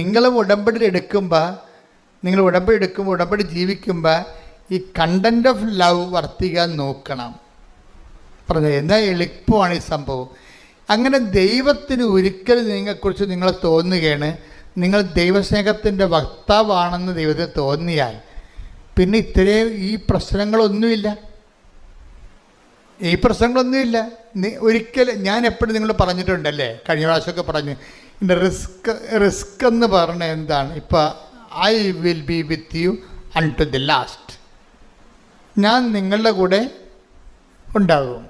നിങ്ങൾ ഉടമ്പടി എടുക്കുമ്പോൾ ഉടമ്പടി ജീവിക്കുമ്പോൾ ഈ കണ്ടന്റ് ഓഫ് ലവ് വർത്തിക്കാൻ നോക്കണം. പറഞ്ഞത് എന്നാൽ എളുപ്പമാണ് ഈ സംഭവം. അങ്ങനെ ദൈവത്തിന് ഒരിക്കലും നിങ്ങളെക്കുറിച്ച് നിങ്ങൾ തോന്നുകയാണ്, നിങ്ങൾ ദൈവസ്നേഹത്തിൻ്റെ വക്താവാണെന്ന് ദൈവത്തിന് തോന്നിയാൽ പിന്നെ ഇത്രയും ഈ പ്രശ്നങ്ങളൊന്നുമില്ല. ഒരിക്കലും ഞാൻ എപ്പോഴും നിങ്ങൾ പറഞ്ഞിട്ടുണ്ടല്ലേ, കഴിഞ്ഞ പ്രാവശ്യമൊക്കെ പറഞ്ഞു, ഇതിൻ്റെ റിസ്ക് എന്ന് പറഞ്ഞാൽ എന്താണ്? ഇപ്പോൾ I will be with you unto the last. ഞാൻ നിങ്ങളുടെ കൂടെ ഉണ്ടാകും.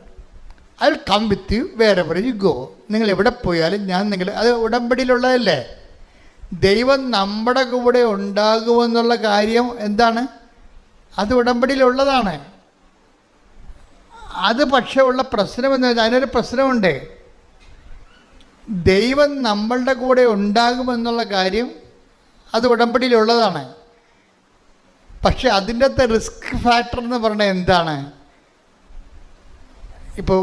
I will come with you wherever you go. നിങ്ങൾ എവിടെ പോയാലും ഞാൻ അത് ഉടമ്പടിയിലുള്ളതല്ലേ. ദൈവം നമ്മുടെ കൂടെ ഉണ്ടാകുമെന്നുള്ള കാര്യം എന്താണ്? അത് ഉടമ്പടിയിലുള്ളതാണ്. അത് പക്ഷേ ഉള്ള പ്രശ്നമെന്ന് വെച്ചാൽ അതിനൊരു പ്രശ്നമുണ്ട്. ദൈവം നമ്മളുടെ കൂടെ ഉണ്ടാകുമെന്നുള്ള കാര്യം അത് ഉടമ്പടിയിലുള്ളതാണ്. പക്ഷെ അതിൻ്റെ അകത്ത് റിസ്ക് ഫാക്ടർ എന്ന് പറഞ്ഞാൽ എന്താണ്? ഇപ്പോൾ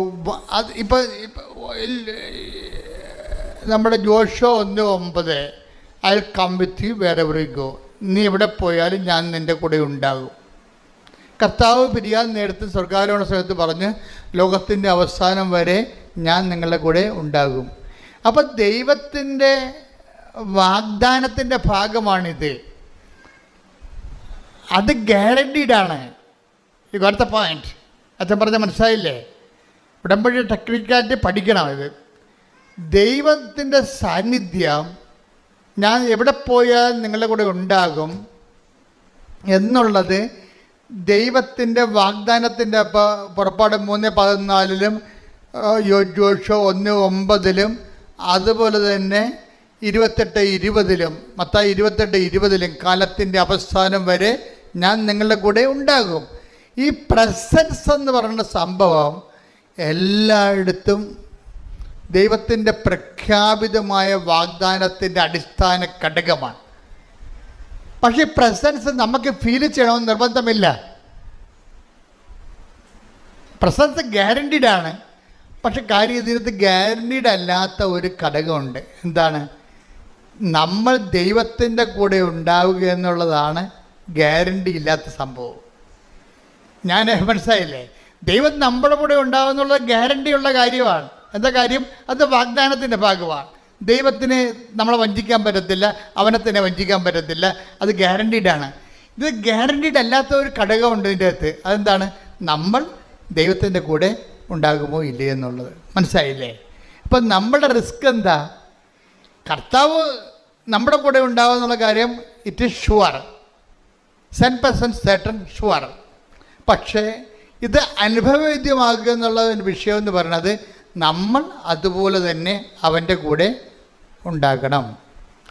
നമ്മുടെ ജോഷോ 1:9 I will come with you wherever you go. നീ എവിടെ പോയാലും ഞാൻ നിൻ്റെ കൂടെ ഉണ്ടാകും. കർത്താവ് പിരിയാൻ നേരത്ത് സ്വർഗ്ഗാരോഹണ സമയത്ത് പറഞ്ഞ് ലോകത്തിൻ്റെ അവസാനം വരെ ഞാൻ നിങ്ങളുടെ കൂടെ ഉണ്ടാകും. അപ്പം ദൈവത്തിൻ്റെ വാഗ്ദാനത്തിൻ്റെ ഭാഗമാണിത്. അത് ഗ്യാരണ്ടീഡാണ്. You got the point. അച്ഛൻ പറഞ്ഞാൽ മനസ്സിലായില്ലേ? ഉടമ്പടി ടെക്നിക്കായിട്ട് പഠിക്കണം. ഇത് ദൈവത്തിൻ്റെ സാന്നിധ്യം, ഞാൻ എവിടെ പോയാൽ നിങ്ങളുടെ കൂടെ ഉണ്ടാകും എന്നുള്ളത് ദൈവത്തിൻ്റെ വാഗ്ദാനത്തിൻ്റെ പുറപ്പാട് 3:14 ജോഷുവ 1:9 അതുപോലെ തന്നെ 28:20 മത്തായി 28:20 കാലത്തിൻ്റെ അവസാനം വരെ ഞാൻ നിങ്ങളുടെ കൂടെ ഉണ്ടാകും. ഈ പ്രസൻസ് എന്ന് പറയുന്ന സംഭവം എല്ലായിടത്തും ദൈവത്തിൻ്റെ പ്രഖ്യാപിതമായ വാഗ്ദാനത്തിൻ്റെ അടിസ്ഥാന ഘടകമാണ്. പക്ഷേ ഈ പ്രസൻസ് നമുക്ക് ഫീൽ ചെയ്യണമെന്ന് നിർബന്ധമില്ല. പ്രസൻസ് ഗ്യാരണ്ടീഡാണ്. പക്ഷെ കാര്യം ഇതിനകത്ത് ഗ്യാരണ്ടീഡ് അല്ലാത്ത ഒരു ഘടകമുണ്ട്. എന്താണ്? നമ്മൾ ദൈവത്തിൻ്റെ കൂടെ ഉണ്ടാവുക എന്നുള്ളതാണ് ഗ്യാരണ്ടി ഇല്ലാത്ത സംഭവം. ഞാൻ മനസ്സിലായില്ലേ? ദൈവം നമ്മുടെ കൂടെ ഉണ്ടാവുമെന്നുള്ളത് ഗ്യാരണ്ടിയുള്ള കാര്യമാണ്. എന്താ കാര്യം? അത് വാഗ്ദാനത്തിൻ്റെ ഭാഗമാണ്. ദൈവത്തിന് നമ്മളെ വഞ്ചിക്കാൻ പറ്റത്തില്ല, അവനെ തന്നെ വഞ്ചിക്കാൻ പറ്റത്തില്ല. അത് ഗ്യാരണ്ടീഡാണ്. ഇത് ഗ്യാരണ്ടീഡ് അല്ലാത്ത ഒരു ഘടകമുണ്ട് ഇതിൻ്റെ അകത്ത്. അതെന്താണ്? നമ്മൾ ദൈവത്തിൻ്റെ കൂടെ ഉണ്ടാകുമോ ഇല്ലേ എന്നുള്ളത്. മനസ്സിലായില്ലേ? അപ്പം നമ്മുടെ റിസ്ക് എന്താ? കർത്താവ് നമ്മുടെ കൂടെ ഉണ്ടാവുക എന്നുള്ള കാര്യം it is sure, 100% certain sure. പക്ഷേ ഇത് അനുഭവവേദ്യമാകുക എന്നുള്ള വിഷയം എന്ന് പറയുന്നത് നമ്മൾ അതുപോലെ തന്നെ അവൻ്റെ കൂടെ ഉണ്ടാകണം.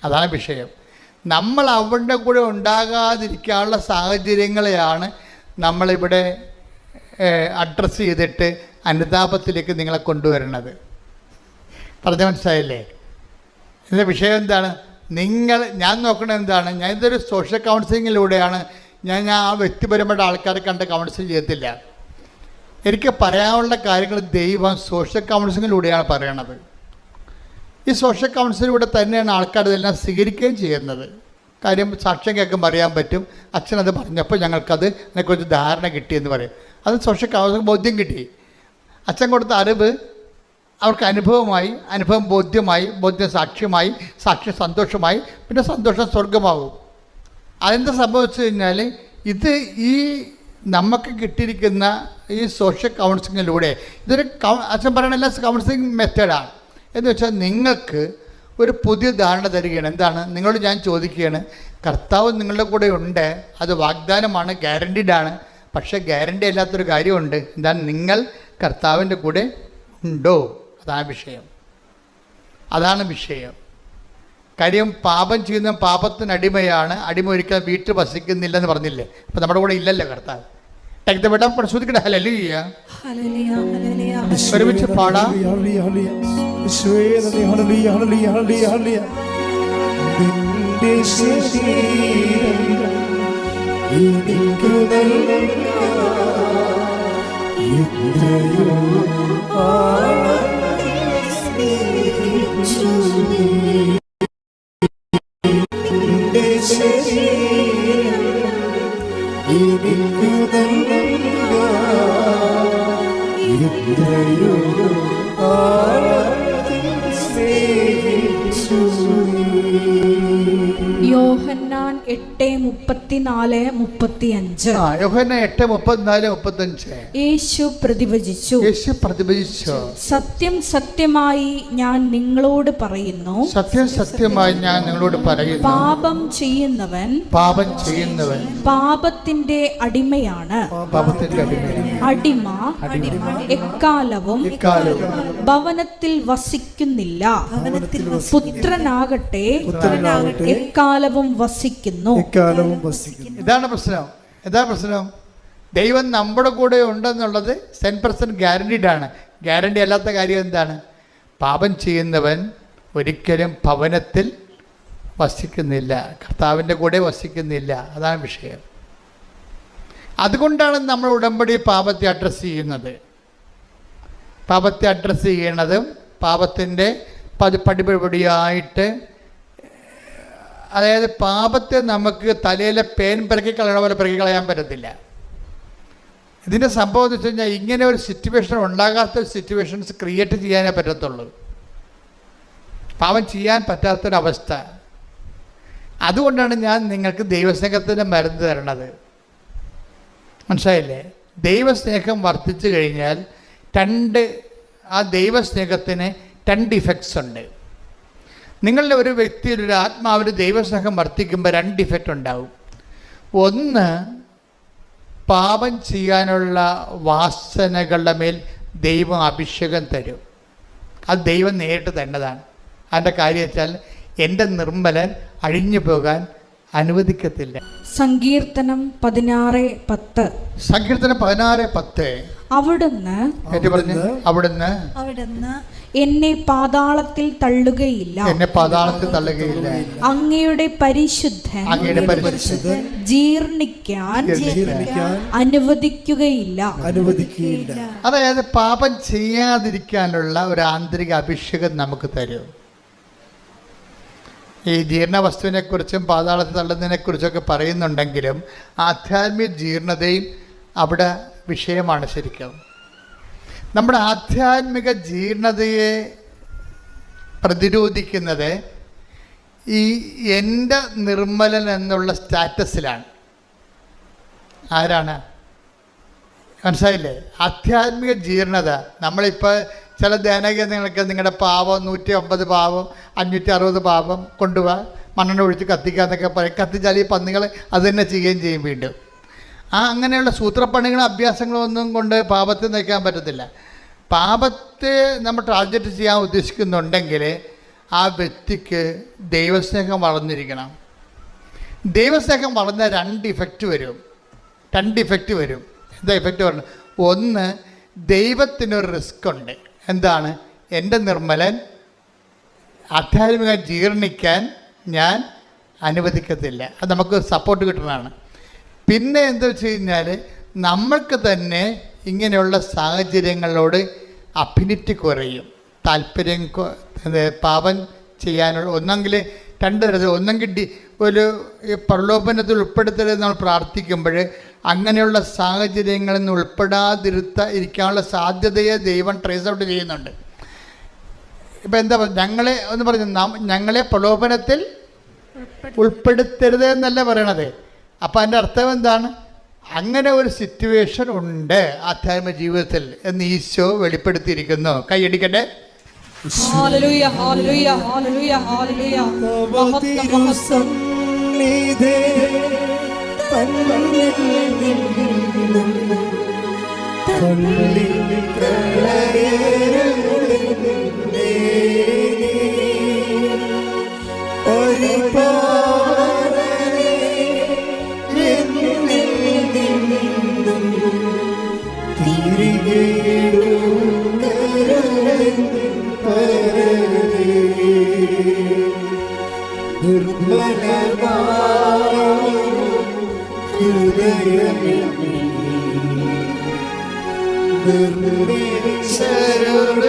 അതാണ് വിഷയം. നമ്മൾ അവൻ്റെ കൂടെ ഉണ്ടാകാതിരിക്കാനുള്ള സാഹചര്യങ്ങളെയാണ് നമ്മളിവിടെ അഡ്രസ്സ് ചെയ്തിട്ട് അനുതാപത്തിലേക്ക് നിങ്ങളെ കൊണ്ടുവരണത്. പറഞ്ഞ മനസ്സിലായില്ലേ? ഇതിൻ്റെ വിഷയം എന്താണ്? ഞാൻ നോക്കണത് എന്താണ്? ഞാൻ ഇതൊരു സോഷ്യൽ കൗൺസിലിങ്ങിലൂടെയാണ്. ഞാൻ ആ വ്യക്തിപരമായിട്ട് ആൾക്കാരെ കണ്ട് കൗൺസിൽ ചെയ്യത്തില്ല. എനിക്ക് പറയാനുള്ള കാര്യങ്ങൾ ദൈവം സോഷ്യൽ കൗൺസിലിങ്ങിലൂടെയാണ് പറയണത്. ഈ സോഷ്യൽ കൗൺസിലിലൂടെ തന്നെയാണ് ആൾക്കാർ ഇതെല്ലാം സ്വീകരിക്കുകയും ചെയ്യുന്നത്. കാര്യം സാക്ഷ്യം കേൾക്കുമ്പോൾ അറിയാൻ പറ്റും, അച്ഛനത് പറഞ്ഞപ്പോൾ ഞങ്ങൾക്കത് അതിനെക്കുറിച്ച് ധാരണ കിട്ടിയെന്ന് പറയും. അത് സോഷ്യൽ കൗൺസിൽ ബോധ്യം കിട്ടി. അച്ഛൻ കൊടുത്ത അറിവ് അവർക്ക് അനുഭവമായി, അനുഭവം ബോധ്യമായി, ബോധ്യം സാക്ഷ്യമായി, സാക്ഷ്യം സന്തോഷമായി, പിന്നെ സന്തോഷം സ്വർഗമാകും. അതെന്താ സംഭവിച്ചു കഴിഞ്ഞാൽ ഇത് ഈ നമുക്ക് കിട്ടിയിരിക്കുന്ന ഈ സോഷ്യൽ കൗൺസിലിങ്ങിലൂടെ ഇതൊരു അച്ഛൻ പറയുന്ന എല്ലാ കൗൺസിലിംഗ് മെത്തേഡാണ്. എന്ന് വെച്ചാൽ നിങ്ങൾക്ക് ഒരു പുതിയ ധാരണ തരികയാണ്. എന്താണ്? നിങ്ങളോട് ഞാൻ ചോദിക്കുകയാണ്, കർത്താവ് നിങ്ങളുടെ കൂടെ ഉണ്ട്, അത് വാഗ്ദാനമാണ്, ഗ്യാരണ്ടീഡാണ്. പക്ഷേ ഗ്യാരണ്ടി അല്ലാത്തൊരു കാര്യമുണ്ട്. എന്താണ്? നിങ്ങൾ കർത്താവിൻ്റെ കൂടെ ഉണ്ടോ? അതാണ് വിഷയം. കാര്യം പാപം ചെയ്യുന്ന പാപത്തിന് അടിമയാണ്, അടിമ ഒരിക്കലും വീട്ടിൽ വസിക്കുന്നില്ലെന്ന് പറഞ്ഞില്ലേ? അപ്പം നമ്മുടെ കൂടെ ഇല്ലല്ലോ കർത്താവ്. പരിശോധിക്കട്ടെ. ഹല്ലേലൂയ, ഒരുമിച്ച് പാടാം. യോഹന്നാൻ 8:34-35. യോഹന്നാൻ 8:34-35. യേശു പ്രതിവചിച്ചു, സത്യം സത്യമായി ഞാൻ നിങ്ങളോട് പറയുന്നു, ഞാൻ നിങ്ങളോട് പറയുന്നു, പാപം ചെയ്യുന്നവൻ പാപത്തിന്റെ അടിമയാണ്. അടിമ എക്കാലവും ഭവനത്തിൽ വസിക്കുന്നില്ല, പുത്രനാകട്ടെ എക്കാലവും വസിക്കുന്നു. ഇതാണ് പ്രശ്നം. ദൈവം നമ്മുടെ കൂടെ ഉണ്ടെന്നുള്ളത് 100% ഗ്യാരണ്ടീഡ് ആണ്. ഗ്യാരണ്ടി അല്ലാത്ത കാര്യം എന്താണ്? പാപം ചെയ്യുന്നവൻ ഒരിക്കലും ഭവനത്തിൽ വസിക്കുന്നില്ല, കർത്താവിൻ്റെ കൂടെ വസിക്കുന്നില്ല. അതാണ് വിഷയം. അതുകൊണ്ടാണ് നമ്മൾ ഉടമ്പടി പാപത്തെ അഡ്രസ്സ് ചെയ്യുന്നത്. പാപത്തെ അഡ്രസ്സ് ചെയ്യണതും പാപത്തിൻ്റെ പടിപടിയായിട്ട്, അതായത് പാപത്തെ നമുക്ക് തലയിലെ പേൻ പിറക്കി കളയണ പോലെ പിറക്കി കളയാൻ പറ്റത്തില്ല. ഇതിൻ്റെ സംഭവം എന്ന് വെച്ച് കഴിഞ്ഞാൽ ഇങ്ങനെ ഒരു സിറ്റുവേഷൻ ഉണ്ടാകാത്ത സിറ്റുവേഷൻസ് ക്രിയേറ്റ് ചെയ്യാനേ പറ്റത്തുള്ളൂ. പാപം ചെയ്യാൻ പറ്റാത്തൊരവസ്ഥ. അതുകൊണ്ടാണ് ഞാൻ നിങ്ങൾക്ക് ദൈവസ്നേഹത്തിൻ്റെ മരുന്ന് തരണത്. മനസ്സിലായില്ലേ? ദൈവസ്നേഹം വർദ്ധിച്ചു കഴിഞ്ഞാൽ ആ ദൈവസ്നേഹത്തിന് 2 ഇഫക്ട്സ് ഉണ്ട്. നിങ്ങളുടെ ഒരു വ്യക്തിയിൽ, ഒരു ആത്മാവിൽ ദൈവസ്നേഹം വർദ്ധിക്കുമ്പോൾ 2 ഇഫക്റ്റ് ഉണ്ടാവും. ഒന്ന്, പാപം ചെയ്യാനുള്ള വാസനകളുടെ മേൽ ദൈവം അഭിഷേകം തരും. അത് ദൈവം നേരിട്ട് തന്നതാണ്. അതിൻ്റെ കാര്യം വെച്ചാൽ എൻ്റെ നിർമ്മലൻ അഴിഞ്ഞു പോകാൻ അനുവദിക്കത്തില്ല. സങ്കീർത്തനം 16:10. അവിടുന്ന് എന്നെ പാതാളത്തിൽ തള്ളുകയില്ല, അങ്ങയുടെ പരിശുദ്ധൻ ജീർണിക്കാൻ അനുവദിക്കുകയില്ല. അതായത് പാപം ചെയ്യാതിരിക്കാനുള്ള ഒരു ആന്തരിക അഭിഷേകം നമുക്ക് തരും. ഈ ജീർണവസ്തുവിനെ കുറിച്ചും പാതാളത്തിൽ തള്ളുന്നതിനെ കുറിച്ചൊക്കെ പറയുന്നുണ്ടെങ്കിലും ആധ്യാത്മിക ജീർണതയും അവിടെ വിഷയമാണ്. ശരിക്കും നമ്മുടെ ആധ്യാത്മിക ജീർണതയെ പ്രതിരോധിക്കുന്നത് ഈ എൻ്റെ നിർമ്മലൻ എന്നുള്ള സ്റ്റാറ്റസിലാണ്. ആരാണ്? മനസ്സിലായില്ലേ? ആധ്യാത്മിക ജീർണത. നമ്മളിപ്പോൾ ചില ധ്യാനകേന്ദ്രങ്ങൾക്ക് നിങ്ങളുടെ പാപം 150 പാപം 560 പാപം കൊണ്ടുപോവാ, മണ്ണെണ്ണ ഒഴിച്ച് കത്തിക്കാന്നൊക്കെ പറയും. കത്തിച്ചാൽ ഈ പന്നികൾ അത് തന്നെ ചെയ്യുകയും ചെയ്യും വീണ്ടും. അങ്ങനെയുള്ള സൂത്രപ്പണികളും അഭ്യാസങ്ങളും ഒന്നും കൊണ്ട് പാപത്തെ നയിക്കാൻ പറ്റത്തില്ല. പാപത്തെ നമ്മൾ ടാർഗറ്റ് ചെയ്യാൻ ഉദ്ദേശിക്കുന്നുണ്ടെങ്കിൽ ആ വ്യക്തിക്ക് ദൈവസ്നേഹം വളർന്നിരിക്കണം. ദൈവസ്നേഹം വളർന്ന 2 ഇഫക്റ്റ് വരും. എന്താ ഇഫക്റ്റ് പറയുന്നത്? ഒന്ന്, ദൈവത്തിനൊരു റിസ്ക് ഉണ്ട്. എന്താണ്? എൻ്റെ നിർമ്മലൻ ആധ്യാത്മിക ജീർണിക്കാൻ ഞാൻ അനുവദിക്കത്തില്ല. അത് നമുക്ക് സപ്പോർട്ട് കിട്ടുന്നതാണ്. പിന്നെ എന്താ വെച്ച് കഴിഞ്ഞാൽ നമ്മൾക്ക് തന്നെ ഇങ്ങനെയുള്ള സാഹചര്യങ്ങളോട് അഫിനിറ്റി കുറയും, താല്പര്യം. പാപം ചെയ്യാനുള്ള ഒന്നെങ്കിൽ 2 തരത്തിൽ, ഒന്നെങ്കിൽ ഒരു പ്രലോഭനത്തിൽ ഉൾപ്പെടുത്തരുത് നമ്മൾ പ്രാർത്ഥിക്കുമ്പോൾ അങ്ങനെയുള്ള സാഹചര്യങ്ങളിൽ നിന്ന് ഇരിക്കാനുള്ള സാധ്യതയെ ദൈവം ട്രേസ് ഔട്ട് ചെയ്യുന്നുണ്ട്. ഇപ്പം എന്താ ഞങ്ങളെ പ്രലോഭനത്തിൽ ഉൾപ്പെടുത്തരുത് എന്നല്ല പറയണത്. അപ്പം അതിൻ്റെ അർത്ഥം എന്താണ്? അങ്ങനെ ഒരു സിറ്റുവേഷൻ ഉണ്ട് ആധ്യാത്മിക ജീവിതത്തിൽ എന്ന് ഈശോ വെളിപ്പെടുത്തിയിരിക്കുന്നു. കൈയടിക്കട്ടെ. ഹല്ലേലൂയ, ഹല്ലേലൂയ, ഹല്ലേലൂയ, ഹല്ലേലൂയ. ശരണ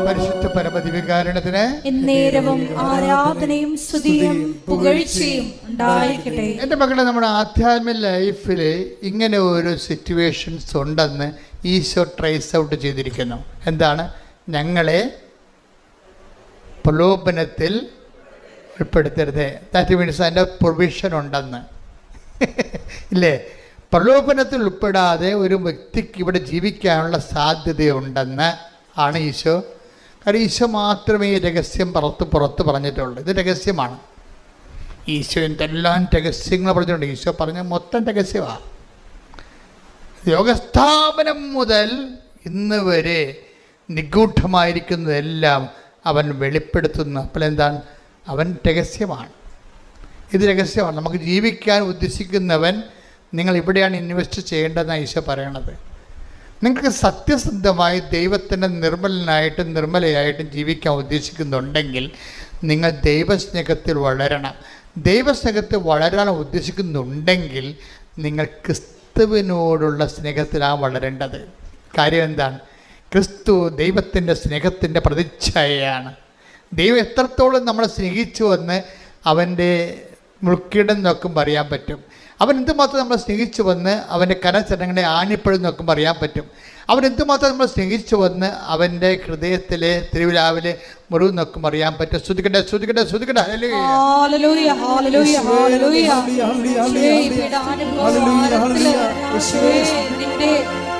പരിശുദ്ധ പരമദിവ്യകാരുണ്യത്തിന് എന്നേരവും ആരാധനയും സ്തുതിയും പുകഴ്ചയും ഉണ്ടായിരിക്കട്ടെ. എൻ്റെ മക്കളെ, നമ്മുടെ ആധ്യാത്മിക ലൈഫിൽ ഇങ്ങനെ ഒരു സിറ്റുവേഷൻസ് ഉണ്ടെന്ന് ഈശോ ട്രേസ് ഔട്ട് ചെയ്തിരിക്കുന്നു. എന്താണ്? ഞങ്ങളെ പ്രലോഭനത്തിൽ ഉൾപ്പെടുത്തരുത്. ദാറ്റ് മീൻസ് അതിൻ്റെ പ്രൊവിഷൻ ഉണ്ടെന്ന് ഇല്ലേ? പ്രലോഭനത്തിൽ ഉൾപ്പെടാതെ ഒരു വ്യക്തിക്ക് ഇവിടെ ജീവിക്കാനുള്ള സാധ്യതയുണ്ടെന്ന് ആണ് ഈശോ. കാരണം ഈശോ മാത്രമേ ഈ രഹസ്യം പുറത്ത് പറഞ്ഞിട്ടുള്ളൂ. ഇത് രഹസ്യമാണ്. ഈശോ എന്തെല്ലാം രഹസ്യങ്ങൾ പറഞ്ഞിട്ടുണ്ട്. ഈശോ പറഞ്ഞ മൊത്തം രഹസ്യമാണ്. ലോകസ്ഥാപനം മുതൽ ഇന്ന് വരെ നിഗൂഢമായിരിക്കുന്നതെല്ലാം അവൻ വെളിപ്പെടുത്തുന്നു. അപ്പോൾ എന്താണ്? അവൻ രഹസ്യമാണ്. ഇത് രഹസ്യമാണ്. നമുക്ക് ജീവിക്കാൻ ഉദ്ദേശിക്കുന്നവൻ നിങ്ങൾ ഇവിടെയാണ് ഇൻവെസ്റ്റ് ചെയ്യേണ്ടതെന്നാണ് ഈശോ പറയണത്. നിങ്ങൾക്ക് സത്യസന്ധമായി ദൈവത്തിൻ്റെ നിർമ്മലയായിട്ടും ജീവിക്കാൻ ഉദ്ദേശിക്കുന്നുണ്ടെങ്കിൽ നിങ്ങൾ ദൈവസ്നേഹത്തിൽ വളരണം. ദൈവസ്നേഹത്തിൽ വളരാൻ ഉദ്ദേശിക്കുന്നുണ്ടെങ്കിൽ നിങ്ങൾ ക്രിസ്തുവിനോടുള്ള സ്നേഹത്തിലാണ് വളരേണ്ടത്. കാര്യം എന്താണ്? ക്രിസ്തു ദൈവത്തിൻ്റെ സ്നേഹത്തിൻ്റെ പ്രതിച്ഛായയാണ്. ദൈവം എത്രത്തോളം നമ്മളെ സ്നേഹിച്ചു എന്ന് അവൻ്റെ മുൾക്കിടം നോക്കുമ്പോൾ അറിയാൻ പറ്റും. അവൻ എന്തുമാത്രം നമ്മളെ സ്നേഹിച്ചു വന്ന് അവൻ്റെ കരചരണങ്ങളെ ആണിപ്പഴും നോക്കുമ്പോൾ അറിയാൻ പറ്റും. അവൻ എന്തുമാത്രം നമ്മളെ സ്നേഹിച്ചു വന്ന് അവൻ്റെ ഹൃദയത്തിലെ തിരുവിലാവിലെ മുറിവ് നോക്കുമ്പോൾ അറിയാൻ പറ്റും. ശ്രുതിക്കട്ടെ, ശ്രുതിക്കട്ടെ, ശ്രുതിക്കട്ടെ. ഹല്ലേലൂയ, ഹല്ലേലൂയ, ഹല്ലേലൂയ. നിന്റെ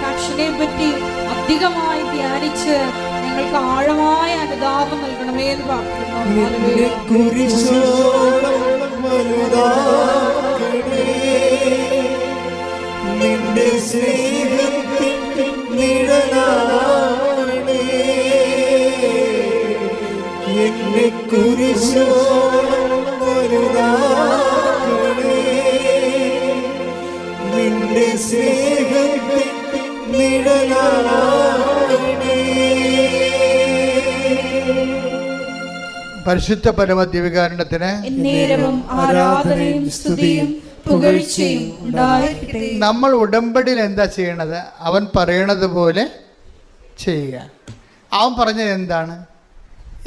പാഷനെ പറ്റി അധികമായി ധ്യാനിച്ച് ഞങ്ങൾക്ക് ആഴമായ അനുതാപം നൽകണമേ എന്ന് പ്രാർത്ഥിക്കുന്നു. നിന്റെ സ്നേഹത്തിൻ നിഴലാണേ എന്നെ കുരിശോളം വലുതാക്കണേ. നിന്റെ സ്നേഹത്തിൻ നിഴലാണേ. പരിശുദ്ധ പരമദിവ്യകാരുണ്യത്തിന് എന്നേരവും ആരാധനയും സ്തുതിയും പുകഴ്ചയും ഉണ്ടായിരിക്കട്ടെ. നമ്മൾ ഉടമ്പടിയിൽ എന്താ ചെയ്യണത്? അവൻ പറയണത് പോലെ ചെയ്യുക. അവൻ പറഞ്ഞത് എന്താണ്?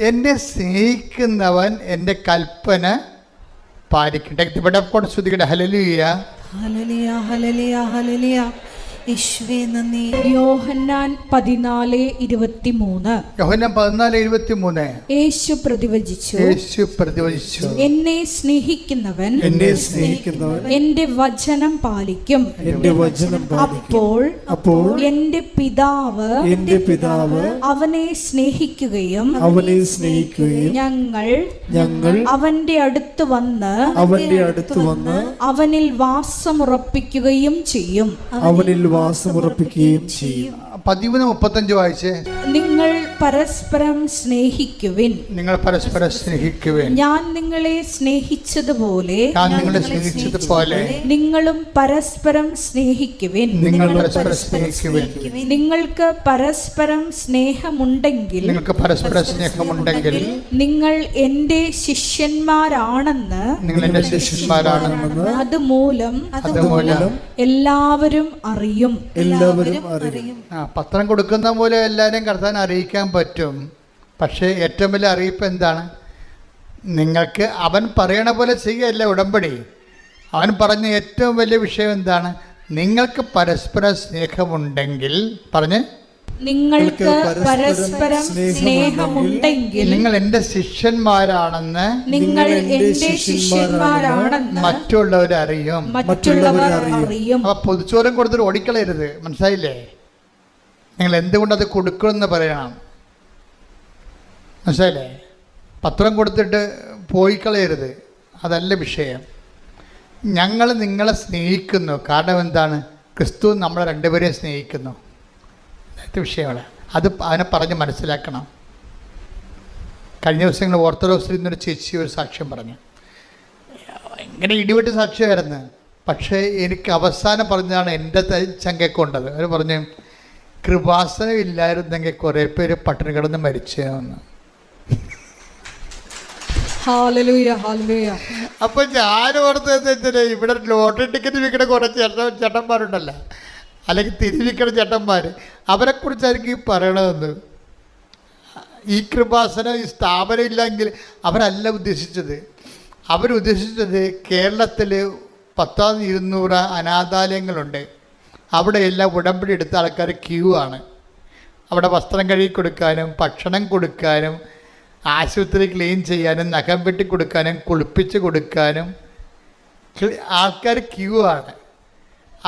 എന്നെ സ്നേഹിക്കുന്നവൻ എൻ്റെ കൽപ്പന പാലിക്കട്ടെ. ഇവിടെ കൊണ്ട് ശ്രുതിക്കട്ടെ. ഹല്ലേലൂയ, ഹല്ലേലൂയ, ഹല്ലേലൂയ, ഹല്ലേലൂയ. യേശുവേ നന്ദി. യോഹന്നാൻ 14:23. യോഹന്നാൻ 14:23. യേശു പ്രതിവചിച്ചു, എന്നെ സ്നേഹിക്കുന്നവൻ എന്റെ വചനം പാലിക്കും. അപ്പോൾ എന്റെ പിതാവ് അവനെ സ്നേഹിക്കുകയും ഞങ്ങൾ അവന്റെ അടുത്ത് വന്ന് അവനിൽ വാസമുറപ്പിക്കുകയും ചെയ്യും. 13:35 വായിച്ചേ. നിങ്ങൾ പരസ്പരം സ്നേഹിക്കുവിൻ. ഞാൻ നിങ്ങളെ സ്നേഹിച്ചതുപോലെ നിങ്ങളും പരസ്പരം സ്നേഹിക്കുവിൻ. നിങ്ങൾക്ക് പരസ്പരം സ്നേഹമുണ്ടെങ്കിൽ നിങ്ങൾ എന്റെ ശിഷ്യന്മാരാണെന്ന് അതുമൂലം എല്ലാവരും അറിയും. പത്രം കൊടുക്കുന്ന പോലെ എല്ലാവരെയും കർത്താൻ അറിയിക്കാൻ പറ്റും. പക്ഷേ ഏറ്റവും വലിയ അറിയിപ്പ് എന്താണ്? നിങ്ങൾക്ക് അവൻ പറയണ പോലെ ചെയ്യല്ല ഉടമ്പടി. അവൻ പറഞ്ഞ ഏറ്റവും വലിയ വിഷയം എന്താണ്? നിങ്ങൾക്ക് പരസ്പര സ്നേഹമുണ്ടെങ്കിൽ നിങ്ങൾക്ക് പരസ്പരം സ്നേഹമുണ്ടെങ്കിൽ നിങ്ങൾ എൻ്റെ ശിഷ്യന്മാരാണെന്ന് മറ്റുള്ളവർ അറിയും. അപ്പൊ പൊതുച്ചോറും കൊടുത്തിട്ട് ഓടിക്കളയരുത്. മനസ്സിലായില്ലേ? നിങ്ങൾ എന്തുകൊണ്ടത് കൊടുക്കണമെന്ന് പറയണം. മനസ്സിലായില്ലേ? പത്രം കൊടുത്തിട്ട് പോയി കളയരുത്. അതല്ല വിഷയം. ഞങ്ങൾ നിങ്ങളെ സ്നേഹിക്കുന്നു. കാരണം എന്താണ്? ക്രിസ്തു നമ്മളെ രണ്ടുപേരെയും സ്നേഹിക്കുന്നു. അത് വിഷയമാണ്. അതിനെ പറഞ്ഞ് മനസ്സിലാക്കണം. കഴിഞ്ഞ ദിവസങ്ങൾ ഓർത്തഡോക്സിൽ നിന്നൊരു ചേച്ചി ഒരു സാക്ഷ്യം പറഞ്ഞു. ഭയങ്കര ഇടിവെട്ട് സാക്ഷ്യമായിരുന്നു. പക്ഷേ എനിക്ക് അവസാനം പറഞ്ഞതാണ് എൻ്റെ ചങ്കക്കൊണ്ടത്. അവർ പറഞ്ഞു, കൃപാസനം ഇല്ലായിരുന്നെങ്കിൽ കുറേ പേര് പട്ടിണി കിടന്ന് മരിച്ചതെന്ന്. Hallelujah hallelujah. അപ്പൊ ഞാൻ ഓർത്തത് വെച്ചാൽ ഇവിടെ ലോട്ടറി ടിക്കറ്റ് വിൽക്കുന്ന കുറേ ചേട്ടന്മാരുണ്ടല്ലോ, അല്ലെങ്കിൽ തിരിവിൽക്കുന്ന ചേട്ടന്മാർ, അവരെക്കുറിച്ചായിരിക്കും ഈ പറയണതെന്ന്. ഈ കൃപാസനം, ഈ സ്ഥാപനം ഇല്ലെങ്കിൽ അവരല്ല ഉദ്ദേശിച്ചത്. അവരുദ്ദേശിച്ചത് കേരളത്തിൽ 10,200 അനാഥാലയങ്ങളുണ്ട്. അവിടെയെല്ലാം ഉടമ്പടി എടുത്ത ആൾക്കാർ ക്യൂ ആണ്. അവിടെ വസ്ത്രം കഴുകി കൊടുക്കാനും ഭക്ഷണം കൊടുക്കാനും ആശുപത്രി ക്ലീൻ ചെയ്യാനും നഖം വെട്ടി കൊടുക്കാനും കുളിപ്പിച്ച് കൊടുക്കാനും ആൾക്കാർ ക്യൂ ആണ്.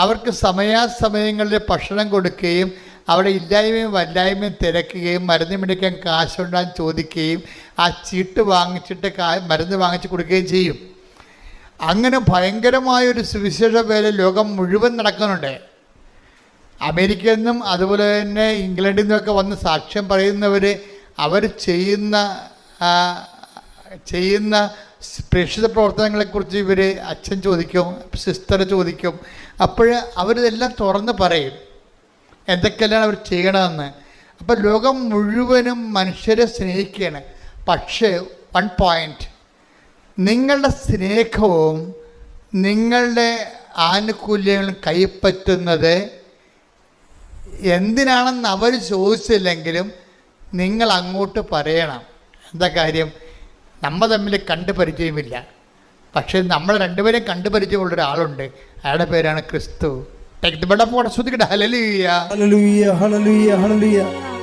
അവർക്ക് സമയാസമയങ്ങളിൽ ഭക്ഷണം കൊടുക്കുകയും അവിടെ ഇല്ലായ്മയും വല്ലായ്മയും തിരക്കുകയും മരുന്ന് മേടിക്കാൻ കാശുണ്ടാൻ ചോദിക്കുകയും ആ ചീട്ട് വാങ്ങിച്ചിട്ട് മരുന്ന് വാങ്ങിച്ച് കൊടുക്കുകയും ചെയ്യും. അങ്ങനെ ഭയങ്കരമായൊരു സുവിശേഷ വേല ലോകം മുഴുവൻ നടക്കുന്നുണ്ട്. അമേരിക്കയിൽ നിന്നും അതുപോലെ തന്നെ ഇംഗ്ലണ്ടിൽ നിന്നൊക്കെ വന്ന് സാക്ഷ്യം പറയുന്നവർ അവർ ചെയ്യുന്ന പ്രേക്ഷിത പ്രവർത്തനങ്ങളെക്കുറിച്ച് ഇവർ അച്ഛൻ ചോദിക്കും, സിസ്റ്റർ ചോദിക്കും. അപ്പോൾ അവരിതെല്ലാം തുറന്ന് പറയും എന്തൊക്കെയാണ് അവർ ചെയ്യണമെന്ന്. അപ്പോൾ ലോകം മുഴുവനും മനുഷ്യരെ സ്നേഹിക്കുകയാണ്. പക്ഷേ വൺ പോയിൻ്റ്, നിങ്ങളുടെ സ്നേഹവും നിങ്ങളുടെ ആനുകൂല്യങ്ങളും കൈപ്പറ്റുന്നത് എന്തിനാണെന്ന് അവർ ചോദിച്ചില്ലെങ്കിലും നിങ്ങൾ അങ്ങോട്ട് പറയണം. എന്താ കാര്യം? നമ്മൾ തമ്മിൽ കണ്ടു പരിചയമില്ല, പക്ഷേ നമ്മൾ രണ്ടുപേരെയും കണ്ടു പരിചയമുള്ള ഒരാളുണ്ട്. അയാളുടെ പേരാണ് ക്രിസ്തു. ശ്രദ്ധിക്കട്ടെ. ഹല്ലേലൂയ ഹല്ലേലൂയ ഹല്ലേലൂയ ഹല്ലേലൂയ.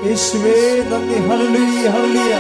യേശുവേ നന്ദി. ഹല്ലേലൂയ ഹല്ലേലൂയ.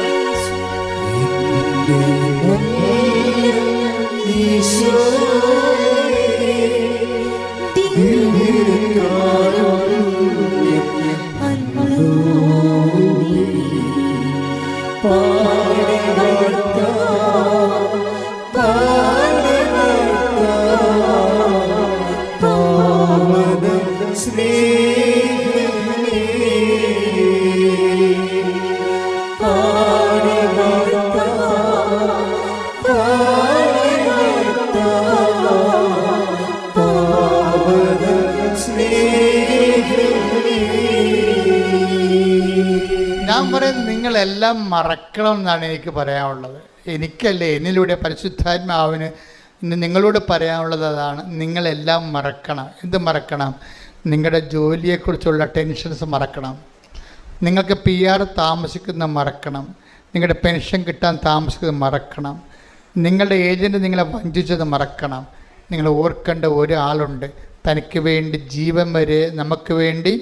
ഞാൻ പറയുന്നത് നിങ്ങളെല്ലാം മറക്കണം എന്നാണ് എനിക്ക് പറയാനുള്ളത്. എനിക്കല്ലേ, എന്നിലൂടെ പരിശുദ്ധാത്മാവിന് നിങ്ങളോട് പറയാനുള്ളത് അതാണ്. നിങ്ങളെല്ലാം മറക്കണം. എന്ത് മറക്കണം? നിങ്ങളുടെ ജോലിയെക്കുറിച്ചുള്ള ടെൻഷൻസ് മറക്കണം. നിങ്ങൾക്ക് PR താമസിക്കുന്ന മറക്കണം. നിങ്ങളുടെ പെൻഷൻ കിട്ടാൻ താമസിക്കുന്നത് മറക്കണം. നിങ്ങളുടെ ഏജൻറ്റ് നിങ്ങളെ വഞ്ചിച്ചത് മറക്കണം. നിങ്ങൾ ഓർക്കേണ്ട ഒരാളുണ്ട്, തനിക്ക് വേണ്ടി ജീവൻ വരെ, നമുക്ക് വേണ്ടി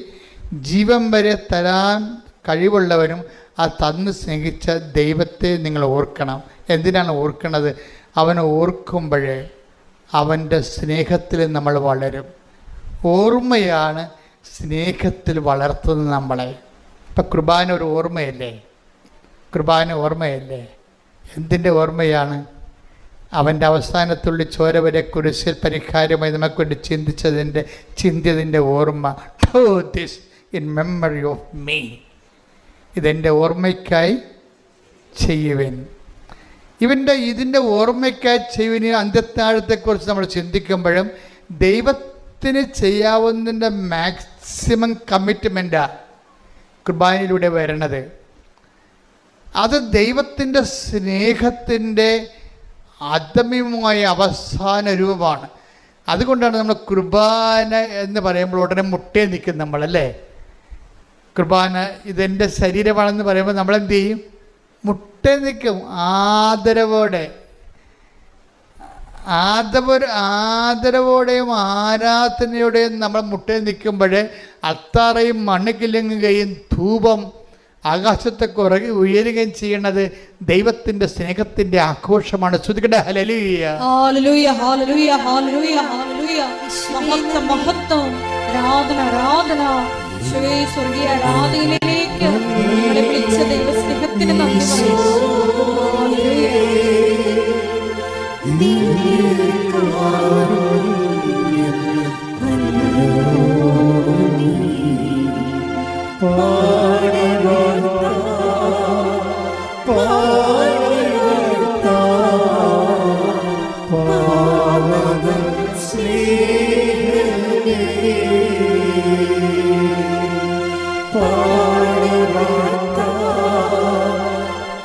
ജീവൻ വരെ തരാൻ കഴിവുള്ളവനും ആ തന്ന് സ്നേഹിച്ച ദൈവത്തെ നിങ്ങൾ ഓർക്കണം. എന്തിനാണ് ഓർക്കണത്? അവനെ ഓർക്കുമ്പോഴേ അവൻ്റെ സ്നേഹത്തിൽ നമ്മൾ വളരും. ഓർമ്മയാണ് സ്നേഹത്തിൽ വളർത്തുന്നത് നമ്മളെ. ഇപ്പം കുർബാന ഒരു ഓർമ്മയല്ലേ? കുർബാന ഓർമ്മയല്ലേ? എന്തിൻ്റെ ഓർമ്മയാണ്? അവൻ്റെ അവസാനത്തുള്ളി ചോര വരെ കുരിശിൽ പരിഹാരമായി നമുക്ക് വേണ്ടി ചിന്തിയതിൻ്റെ ഓർമ്മ. Do this in memory of me. ഇതെൻ്റെ ഓർമ്മയ്ക്കായി ചെയ്യുവിൻ. ഇതിൻ്റെ ഓർമ്മയ്ക്കായി ചെയ്യുവിന് അന്ത്യത്താഴത്തെക്കുറിച്ച് നമ്മൾ ചിന്തിക്കുമ്പോഴും ദൈവത്തിന് ചെയ്യാവുന്നതിൻ്റെ മാക്സിമം കമ്മിറ്റ്മെൻറ്റാണ് കുർബാനയിലൂടെ വരണത്. അത് ദൈവത്തിൻ്റെ സ്നേഹത്തിൻ്റെ അദമ്യമായ അവസാന രൂപമാണ്. അതുകൊണ്ടാണ് നമ്മൾ കുർബാന എന്ന് പറയുമ്പോൾ ഉടനെ മുട്ടേ നിൽക്കും നമ്മളല്ലേ. കുർബാന ഇതെൻ്റെ ശരീരമാണെന്ന് പറയുമ്പോൾ നമ്മളെന്ത് ചെയ്യും? മുട്ടേ നിൽക്കും. ആദരവോടെയും ആരാധനയോടെയും നമ്മൾ മുട്ടേ നിൽക്കുമ്പോൾ അത്താറയും മണ്ണിക്കില്ലെങ്കിൽ ധൂപം ആകാശത്തൊക്കെ ഉയരുകയും ചെയ്യണത് ദൈവത്തിൻ്റെ സ്നേഹത്തിൻ്റെ ആഘോഷമാണ്. ശ്രദ്ധിക്കട്ടെ. ഹല്ലേലൂയ ഹല്ലേലൂയ ഹല്ലേലൂയ ഹല്ലേലൂയ ഹല്ലേലൂയ. മഹത്വം മഹത്വം. ആരാധന ആരാധന. യേശുവേ, സ്വർഗീയ ആരാധനയിലേക്ക് നമ്മളെ വിളിച്ച ദൈവസ്നേഹത്തിന് നന്ദി പറയുന്നു. പാടി.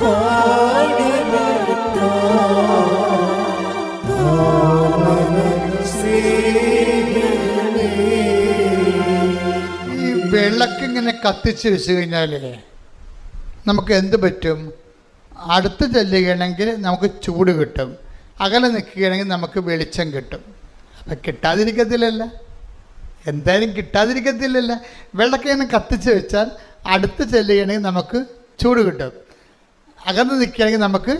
പാടി ഇങ്ങനെ കത്തിച്ച് വെച്ച് കഴിഞ്ഞാൽ നമുക്ക് എന്ത് പറ്റും? അടുത്ത് ചെല്ലുകയാണെങ്കിൽ നമുക്ക് ചൂട് കിട്ടും, അകലെ നിൽക്കുകയാണെങ്കിൽ നമുക്ക് വെളിച്ചം കിട്ടും. അപ്പം കിട്ടാതിരിക്കത്തില്ലല്ല, എന്തായാലും കിട്ടാതിരിക്കത്തില്ലല്ല. വിളക്ക് ഇങ്ങനെ കത്തിച്ച് വെച്ചാൽ അടുത്ത് ചെല്ലുകയാണെങ്കിൽ നമുക്ക് ചൂട് കിട്ടും, അകന്ന് നിൽക്കുകയാണെങ്കിൽ നമുക്ക്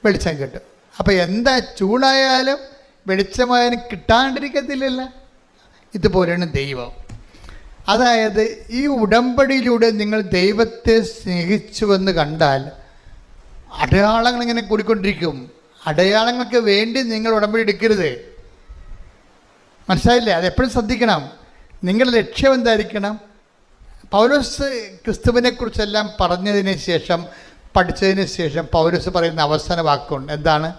വെളിച്ചം കിട്ടും. അപ്പോൾ എന്താ, ചൂടായാലും വെളിച്ചമായാലും കിട്ടാണ്ടിരിക്കത്തില്ലല്ല. ഇതുപോലെയാണ് ദൈവം. അതായത് ഈ ഉടമ്പടിയിലൂടെ നിങ്ങൾ ദൈവത്തെ സ്നേഹിച്ചുവെന്ന് കണ്ടാൽ അടയാളങ്ങൾ ഇങ്ങനെ കൂടിക്കൊണ്ടിരിക്കും. അടയാളങ്ങൾക്ക് വേണ്ടി നിങ്ങൾ ഉടമ്പടി എടുക്കരുത്. മനസ്സിലായില്ലേ? അതെപ്പോഴും ശ്രദ്ധിക്കണം. നിങ്ങളുടെ ലക്ഷ്യം എന്തായിരിക്കണം? പൗലോസ് ക്രിസ്തുവിനെക്കുറിച്ചെല്ലാം പറഞ്ഞതിന് ശേഷം, പഠിച്ചതിന് ശേഷം പൗലോസ് പറയുന്ന അവസാന വാക്കുണ്ട്. എന്താണ്?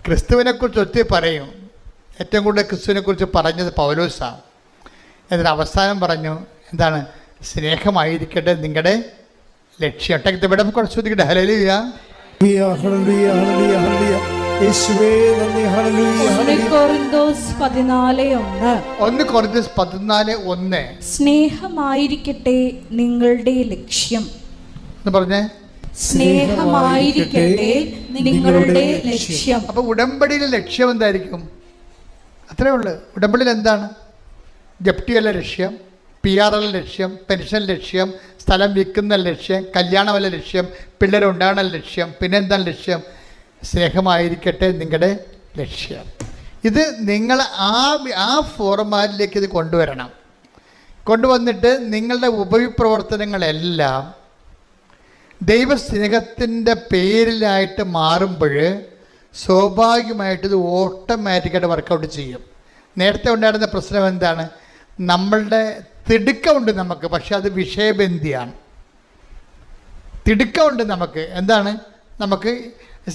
ക്രിസ്തുവിനെക്കുറിച്ച് ഒത്തിരി പറയും. ഏറ്റവും കൂടുതൽ ക്രിസ്തുവിനെക്കുറിച്ച് പറഞ്ഞത് പൗലോസാണ്. എന്നിട്ട് അവസാനം പറഞ്ഞു എന്താണ്? സ്നേഹമായിരിക്കട്ടെ നിങ്ങളുടെ ലക്ഷ്യം. ഇവിടെ ശ്രദ്ധിക്കട്ടെ. ഹല്ലേലൂയ, ഹല്ലേലൂയ, ഹല്ലേലൂയ, ഹല്ലേലൂയ. യേശുവേ നന്ദി. ഹല്ലേലൂയ, ഹല്ലേലൂയ. 1 കൊരിന്ത്യസ് 14:1 സ്നേഹമായിരിക്കട്ടെ നിങ്ങളുടെ ലക്ഷ്യം എന്ന് പറഞ്ഞേ. സ്നേഹമായിരിക്കട്ടെ നിങ്ങളുടെ ലക്ഷ്യം. അപ്പൊ ഉടമ്പടിയിലെ ലക്ഷ്യം എന്തായിരിക്കും? അത്രേ ഉള്ളു. ഉടമ്പടിയിൽ എന്താണ്? ജപ്തിയല്ല ലക്ഷ്യം, PR ലക്ഷ്യം, പെൻഷൻ ലക്ഷ്യം, സ്ഥലം വിൽക്കുന്ന ലക്ഷ്യം, കല്യാണമല്ല ലക്ഷ്യം, പിള്ളേരുണ്ടാകണ ലക്ഷ്യം. പിന്നെ എന്താണ് ലക്ഷ്യം? സ്നേഹമായിരിക്കട്ടെ നിങ്ങളുടെ ലക്ഷ്യം. ഇത് നിങ്ങൾ ആ ഫോർമാറ്റിലേക്ക് ഇത് കൊണ്ടുവരണം. കൊണ്ടുവന്നിട്ട് നിങ്ങളുടെ ഉപവിപ്രവർത്തനങ്ങളെല്ലാം ദൈവസ്നേഹത്തിൻ്റെ പേരിലായിട്ട് മാറുമ്പോൾ സ്വാഭാവികമായിട്ട് ഇത് ഓട്ടോമാറ്റിക്കായിട്ട് വർക്കൗട്ട് ചെയ്യും. നേരത്തെ ഉണ്ടായിരുന്ന പ്രശ്നം എന്താണ്? നമ്മളുടെ തിടുക്കമുണ്ട് നമുക്ക്, പക്ഷെ അത് വിഷയബന്ധിയാണ്. തിടുക്കമുണ്ട് നമുക്ക്. എന്താണ്? നമുക്ക്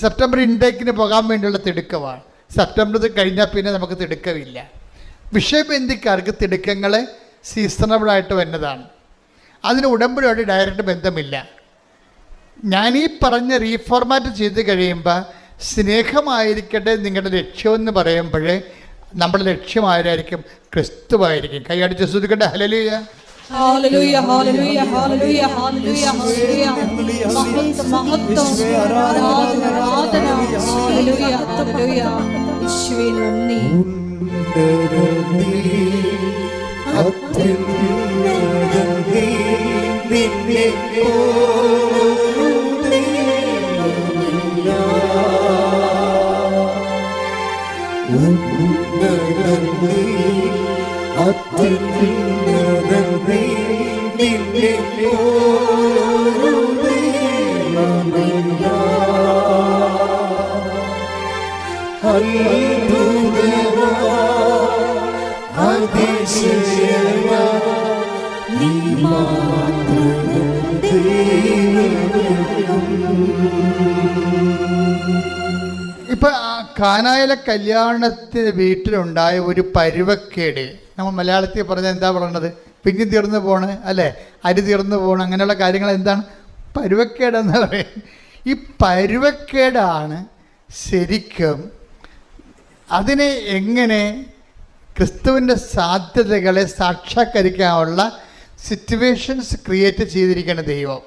സെപ്റ്റംബർ ഇൻടേക്കിന് പോകാൻ വേണ്ടിയുള്ള തിടുക്കമാണ്. സെപ്റ്റംബർ കഴിഞ്ഞാൽ പിന്നെ നമുക്ക് തിടുക്കമില്ല. വിഷയബന്ധിക്കാർക്ക് തിടുക്കങ്ങൾ സീസണബിളായിട്ട് വരുന്നതാണ്. അതിന് ഉടമ്പടിയോട് ഡയറക്റ്റ് ബന്ധമില്ല. ഞാനീ പറഞ്ഞ റീഫോർമാറ്റ് ചെയ്ത് കഴിയുമ്പോൾ സ്നേഹമായിരിക്കട്ടെ നിങ്ങളുടെ ലക്ഷ്യമെന്ന് പറയുമ്പോൾ നമ്മുടെ ലക്ഷ്യം ആരായിരിക്കും? ക്രിസ്തുവായിരിക്കും. കൈയടിച്ച് ശ്രദ്ധിക്കട്ടെ. ഹല്ലേലൂയ, ഹല്ലേലൂയ, ഹല്ലേലൂയ, ഹല്ലേലൂയ, ഹല്ലേലൂയ, ഹല്ലേലൂയ. മഹത്വം, ആരാധന, ആരാധന. ഹല്ലേലൂയ, ഹല്ലേലൂയ. യേശുവേ നന്ദി. ഇപ്പൊ കാനായിലെ കല്യാണത്തിന് വീട്ടിലുണ്ടായ ഒരു പരുവക്കേട്, നമ്മൾ മലയാളത്തിൽ പറഞ്ഞാൽ എന്താ പറയണത്? പിഞ്ഞി തീർന്നു പോണ്, അല്ലേ? അരി തീർന്നു പോണ്, അങ്ങനെയുള്ള കാര്യങ്ങൾ എന്താണ്? പരുവക്കേടെന്ന് പറയും. ഈ പരുവക്കേടാണ് ശരിക്കും അതിനെ എങ്ങനെ ക്രിസ്തുവിൻ്റെ സാധ്യതകളെ സാക്ഷാത്കരിക്കാനുള്ള സിറ്റുവേഷൻസ് ക്രിയേറ്റ് ചെയ്തിരിക്കുന്ന ദൈവം.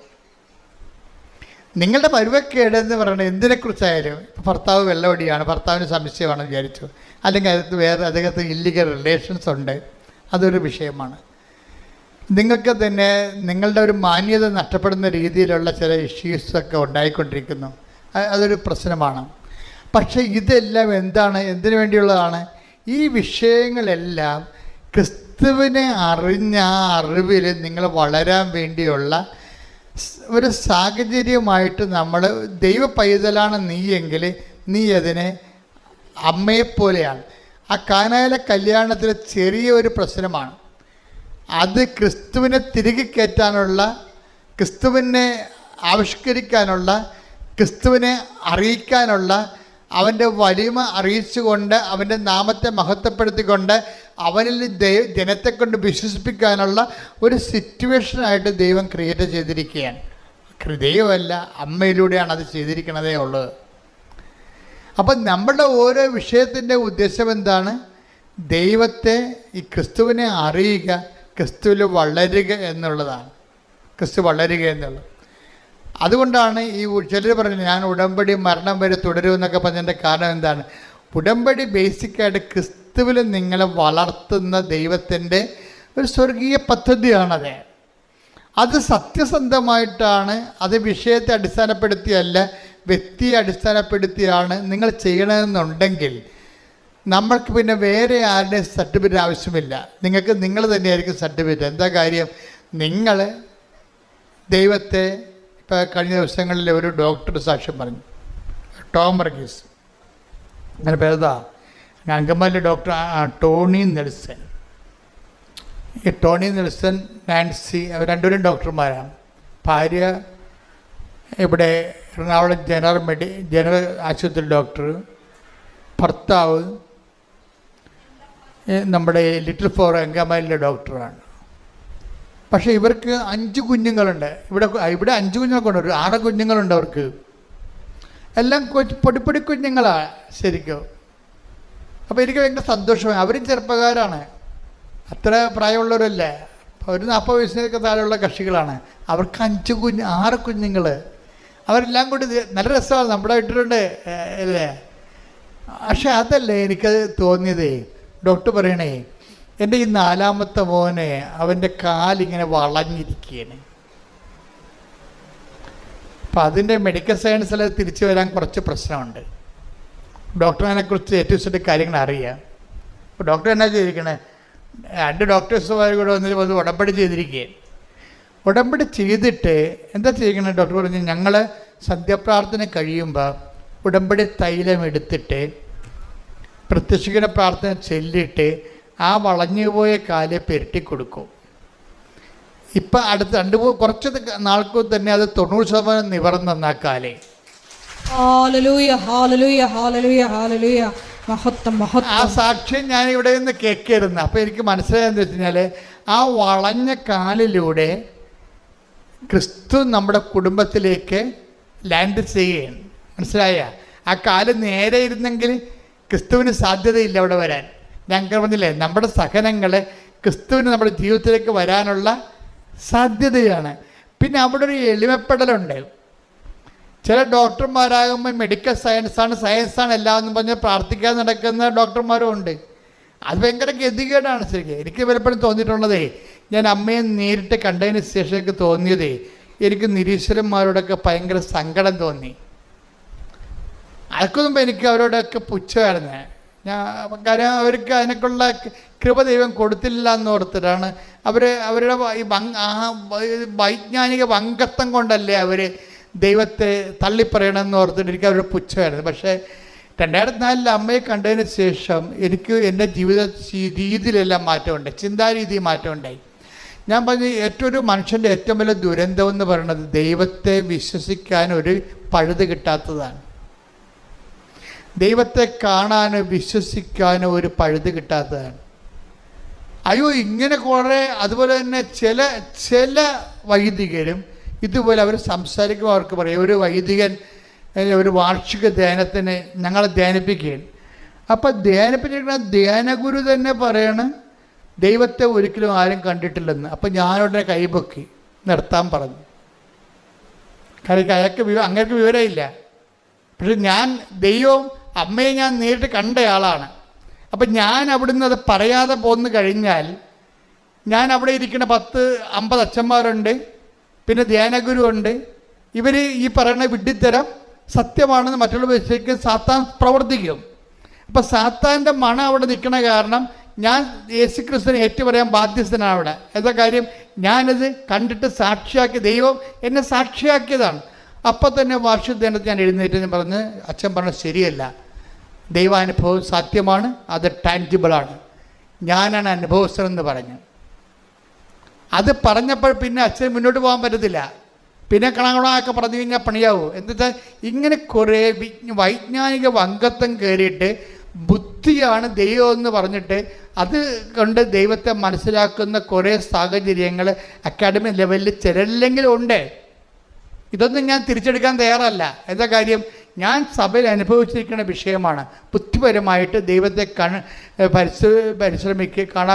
നിങ്ങളുടെ പരുവക്കേടെന്ന് പറയുന്നത് എന്തിനെക്കുറിച്ചായാലും, ഇപ്പോൾ ഭർത്താവ് വെള്ളവടിയാണ്, ഭർത്താവിന് സംശയമാണെന്ന് വിചാരിച്ചു, അല്ലെങ്കിൽ അതിനകത്ത് വേറെ അദ്ദേഹത്തിന് ഇല്ലീഗൽ റിലേഷൻസ് ഉണ്ട്, അതൊരു വിഷയമാണ്. നിങ്ങൾക്ക് തന്നെ നിങ്ങളുടെ ഒരു മാന്യത നഷ്ടപ്പെടുന്ന രീതിയിലുള്ള ചില ഇഷ്യൂസൊക്കെ ഉണ്ടായിക്കൊണ്ടിരിക്കുന്നു, അതൊരു പ്രശ്നമാണ്. പക്ഷേ ഇതെല്ലാം എന്താണ്? എന്തിനു വേണ്ടിയുള്ളതാണ്? ഈ വിഷയങ്ങളെല്ലാം ക്രിസ്തുവിനെ അറിഞ്ഞ ആ അറിവിൽ നിങ്ങൾ വളരാൻ വേണ്ടിയുള്ള ഒരു സാഹചര്യമായിട്ട് നമ്മൾ ദൈവ പൈതലാണ് നീയെങ്കിൽ നീ അതിനെ അമ്മയെപ്പോലെയാണ്. ആ കാനായിലെ കല്യാണത്തിൽ ചെറിയൊരു പ്രശ്നമാണ്. അത് ക്രിസ്തുവിനെ തിരികെ കയറ്റാനുള്ള, ക്രിസ്തുവിനെ ആവിഷ്കരിക്കാനുള്ള, ക്രിസ്തുവിനെ അറിയിക്കാനുള്ള, അവൻ്റെ വലിമ അറിയിച്ചുകൊണ്ട് അവൻ്റെ നാമത്തെ മഹത്വപ്പെടുത്തിക്കൊണ്ട് അവനിൽ ജനത്തെ കൊണ്ട് വിശ്വസിപ്പിക്കാനുള്ള ഒരു സിറ്റുവേഷനായിട്ട് ദൈവം ക്രിയേറ്റ് ചെയ്തിരിക്കുകയാണ്. ദൈവമല്ല, അമ്മയിലൂടെയാണ് അത് ചെയ്തിരിക്കുന്നതേ ഉള്ളത്. അപ്പം നമ്മുടെ ഓരോ വിഷയത്തിൻ്റെ ഉദ്ദേശം എന്താണ്? ദൈവത്തെ, ഈ ക്രിസ്തുവിനെ അറിയുക, ക്രിസ്തുവിൽ വളരുക എന്നുള്ളതാണ്. ക്രിസ്തു വളരുക എന്നുള്ളത്. അതുകൊണ്ടാണ് ഈ ചിലർ പറഞ്ഞു ഞാൻ ഉടമ്പടി മരണം വരെ തുടരുമെന്നൊക്കെ പറഞ്ഞതിൻ്റെ കാരണം എന്താണ്? ഉടമ്പടി ബേസിക്കായിട്ട് ക്രിസ്തുവിൽ നിങ്ങളെ വളർത്തുന്ന ദൈവത്തിൻ്റെ ഒരു സ്വർഗീയ പദ്ധതിയാണത്. അത് സത്യസന്ധമായിട്ടാണ്, അത് വിഷയത്തെ അടിസ്ഥാനപ്പെടുത്തിയല്ല, വ്യക്തിയെ അടിസ്ഥാനപ്പെടുത്തിയാണ് നിങ്ങൾ ചെയ്യണമെന്നുണ്ടെങ്കിൽ നമ്മൾക്ക് പിന്നെ വേറെ ആരുടെയും സർട്ടിഫിക്കറ്റ് ആവശ്യമില്ല. നിങ്ങൾക്ക് നിങ്ങൾ തന്നെയായിരിക്കും സർട്ടിഫിക്കറ്റ്. എന്താ കാര്യം? നിങ്ങൾ ദൈവത്തെ, ഇപ്പോൾ കഴിഞ്ഞ ദിവസങ്ങളിൽ ഒരു ഡോക്ടർ സാക്ഷ്യം പറഞ്ഞു, ടോം വർഗീസ്, അങ്ങനെ പേരുതാ, അങ്കമാലി ഡോക്ടർ ടോണി നെൽസൺ. ഈ ടോണി നെൽസൺ, നാൻസി, അവർ രണ്ടുപേരും ഡോക്ടർമാരാണ്. ഭാര്യ ഇവിടെ എറണാകുളം ജനറൽ ആശുപത്രി ഡോക്ടർ, ഭർത്താവ് നമ്മുടെ ലിറ്റിൽ ഫോർ അങ്കമാലിയിലെ ഡോക്ടറാണ്. പക്ഷേ ഇവർക്ക് 5 കുഞ്ഞുങ്ങളുണ്ട്. ഇവിടെ 5 കുഞ്ഞുങ്ങളുണ്ട്, ഒരു 6 കുഞ്ഞുങ്ങളുണ്ട് അവർക്ക്. എല്ലാം പൊടിപ്പൊടി കുഞ്ഞുങ്ങളാണ് ശരിക്കും. അപ്പോൾ എനിക്ക് ഭയങ്കര സന്തോഷമായി. അവരും ചെറുപ്പക്കാരാണ്, അത്ര പ്രായമുള്ളവരല്ല, ഒരു 40 വയസ്സിനൊക്കെ താഴെയുള്ള കക്ഷികളാണ്. അവർക്ക് 6 കുഞ്ഞുങ്ങൾ. അവരെല്ലാം കൂടി നല്ല രസമാണ്, നമ്മുടെ ഇട്ടിട്ടുണ്ട് അല്ലേ. പക്ഷെ അതല്ലേ എനിക്കത് തോന്നിയതേ. ഡോക്ടർ പറയണേ, എൻ്റെ ഈ 4ാമത്തെ മോനെ അവൻ്റെ കാലിങ്ങനെ വളഞ്ഞിരിക്കുകയാണ്. അപ്പം അതിൻ്റെ മെഡിക്കൽ സയൻസിൽ തിരിച്ചു വരാൻ കുറച്ച് പ്രശ്നമുണ്ട്. ഡോക്ടറിനെക്കുറിച്ച് ഏറ്റവും ഇഷ്ടം കാര്യങ്ങൾ അറിയാം. അപ്പോൾ ഡോക്ടർ എന്നാ ചെയ്തിരിക്കണേ, 2 ഡോക്ടേഴ്സുമാർ കൂടെ വന്ന് ഉടമ്പടി ചെയ്തിരിക്കുകയാണ്. ഉടമ്പടി ചെയ്തിട്ട് എന്താ ചെയ്യിക്കണേ? ഡോക്ടർ പറഞ്ഞു, ഞങ്ങൾ സന്ധ്യാപ്രാർത്ഥന കഴിയുമ്പോൾ ഉടമ്പടി തൈലം എടുത്തിട്ട് പ്രത്യക്ഷീകരണ പ്രാർത്ഥന ചൊല്ലിയിട്ട് ആ വളഞ്ഞുപോയ കാലെ പെരട്ടി കൊടുക്കും. ഇപ്പം അടുത്ത് കുറച്ച് നാൾക്ക് തന്നെ അത് 90% നിവർന്ന കാലേ. ആ സാക്ഷ്യം ഞാൻ ഇവിടെ നിന്ന് കേൾക്കരുന്നു. അപ്പോൾ എനിക്ക് മനസ്സിലായെന്ന് വെച്ച് കഴിഞ്ഞാൽ ആ വളഞ്ഞ കാലിലൂടെ ക്രിസ്തു നമ്മുടെ കുടുംബത്തിലേക്ക് ലാൻഡ് ചെയ്യുകയാണ്. മനസ്സിലായ? ആ കാല് നേരെ ഇരുന്നെങ്കിൽ ക്രിസ്തുവിന് സാധ്യതയില്ല അവിടെ വരാൻ. ഞാൻ പറഞ്ഞില്ലേ, നമ്മുടെ സഹനങ്ങൾ ക്രിസ്തുവിന് നമ്മുടെ ജീവിതത്തിലേക്ക് വരാനുള്ള സാധ്യതയാണ്. പിന്നെ അവിടെ ഒരു എളിമപ്പെടലുണ്ട്. ചില ഡോക്ടർമാരാകുമ്പോൾ മെഡിക്കൽ സയൻസാണ് എല്ലാം എന്ന് പറഞ്ഞ് പ്രാർത്ഥിക്കാൻ നടക്കുന്ന ഡോക്ടർമാരും ഉണ്ട്. അത് ഭയങ്കര ഗതികേടാണ് ശരിക്കും. എനിക്ക് പലപ്പോഴും തോന്നിയിട്ടുള്ളതേ, ഞാൻ അമ്മയെ നേരിട്ട് കണ്ടതിന് ശേഷം എനിക്ക് തോന്നിയതേ, എനിക്ക് നിരീശ്വരന്മാരോടൊക്കെ ഭയങ്കര സങ്കടം തോന്നി. അതൊക്കെ മുമ്പ് എനിക്ക് അവരോടൊക്കെ പുച്ഛമായിരുന്നു. കാര്യം അവർക്ക് അതിനൊക്കെയുള്ള കൃപ ദൈവം കൊടുത്തില്ല എന്ന് ഓർത്തിട്ടാണ് അവരുടെ ഈ വൈജ്ഞാനിക വങ്കത്വം കൊണ്ടല്ലേ അവർ ദൈവത്തെ തള്ളിപ്പറയണമെന്ന് ഓർത്തിട്ട് എനിക്ക് അവരുടെ പുച്ഛമായിരുന്നു. പക്ഷേ 2004 അമ്മയെ കണ്ടതിന് ശേഷം എനിക്ക് എൻ്റെ ജീവിത രീതിയിലെല്ലാം മാറ്റമുണ്ടായി, ചിന്താരീതി മാറ്റമുണ്ടായി. ഞാൻ പറഞ്ഞു, ഒരു മനുഷ്യൻ്റെ ഏറ്റവും വലിയ ദുരന്തം എന്ന് പറയുന്നത് ദൈവത്തെ വിശ്വസിക്കാൻ ഒരു പഴുത് കിട്ടാത്തതാണ്. ദൈവത്തെ കാണാനോ വിശ്വസിക്കാനോ ഒരു പഴുത് കിട്ടാത്തതാണ്. അയ്യോ, ഇങ്ങനെ കുറേ. അതുപോലെ തന്നെ ചില വൈദികരും ഇതുപോലെ അവർ സംസാരിക്കുമ്പോൾ അവർക്ക് പറയും, ഒരു വൈദികൻ ഒരു വാർഷിക ധ്യാനത്തിന് ഞങ്ങളെ ധ്യാനിപ്പിക്കുകയാണ്. അപ്പം ധ്യാനിപ്പിച്ചിരിക്കുന്ന ധ്യാനഗുരു തന്നെ പറയണം ദൈവത്തെ ഒരിക്കലും ആരും കണ്ടിട്ടില്ലെന്ന്. അപ്പം ഞാനുടനെ കൈപൊക്കി നിർത്താൻ പറഞ്ഞു. കാര്യം അങ്ങേക്ക് വിവരമില്ല. പക്ഷെ ഞാൻ അമ്മയെ ഞാൻ നേരിട്ട് കണ്ടയാളാണ്. അപ്പം ഞാൻ അവിടുന്ന് അത് പറയാതെ പോന്നു കഴിഞ്ഞാൽ, ഞാൻ അവിടെ ഇരിക്കുന്ന 10-50 അച്ഛന്മാരുണ്ട്, പിന്നെ ധ്യാനഗുരു ഉണ്ട്. ഇവർ ഈ പറയുന്ന വിഡ്ഢിത്തരം സത്യമാണെന്ന് മറ്റുള്ള വിശ്വസിക്കാൻ സാത്താൻ പ്രവർത്തിക്കും. അപ്പം സാത്താൻ്റെ മണം അവിടെ നിൽക്കണ കാരണം ഞാൻ യേശുക്രിസ്തുവിനെ ഏറ്റുപറയാൻ ബാധ്യസ്ഥനാണ് അവിടെ. എന്താ കാര്യം? ഞാനത് കണ്ടിട്ട് സാക്ഷിയാക്കി, ദൈവം എന്നെ സാക്ഷിയാക്കിയതാണ്. അപ്പം തന്നെ വാർഷിക ധ്യാനത്തിൽ ഞാൻ എഴുന്നേറ്റ് പറഞ്ഞ്, അച്ഛൻ പറഞ്ഞത് ശരിയല്ല, ദൈവാനുഭവം സത്യമാണ്, അത് ടാൻജിബിളാണ്, ഞാനാണ് അനുഭവസ്ഥനെന്ന് പറഞ്ഞു. അത് പറഞ്ഞപ്പോൾ പിന്നെ അച്ഛൻ മുന്നോട്ട് പോകാൻ പറ്റത്തില്ല. പിന്നെ കണങ്ങളൊക്കെ പറഞ്ഞു കഴിഞ്ഞാൽ പണിയാവും. എന്താ ഇങ്ങനെ കുറേ വൈജ്ഞാനിക വങ്കത്വം കയറിയിട്ട് ബുദ്ധിയാണ് ദൈവം എന്ന് പറഞ്ഞിട്ട് അത് കൊണ്ട് ദൈവത്തെ മനസ്സിലാക്കുന്ന കുറേ സാഹചര്യങ്ങൾ അക്കാഡമിക് ലെവലിൽ ചിലരില്ലെങ്കിലും ഉണ്ട്. ഇതൊന്നും ഞാൻ തിരിച്ചെടുക്കാൻ തയ്യാറല്ല. എന്താ കാര്യം? ഞാൻ സഭയിൽ അനുഭവിച്ചിരിക്കുന്ന വിഷയമാണ്. ബുദ്ധിപരമായിട്ട് ദൈവത്തെ കാണാൻ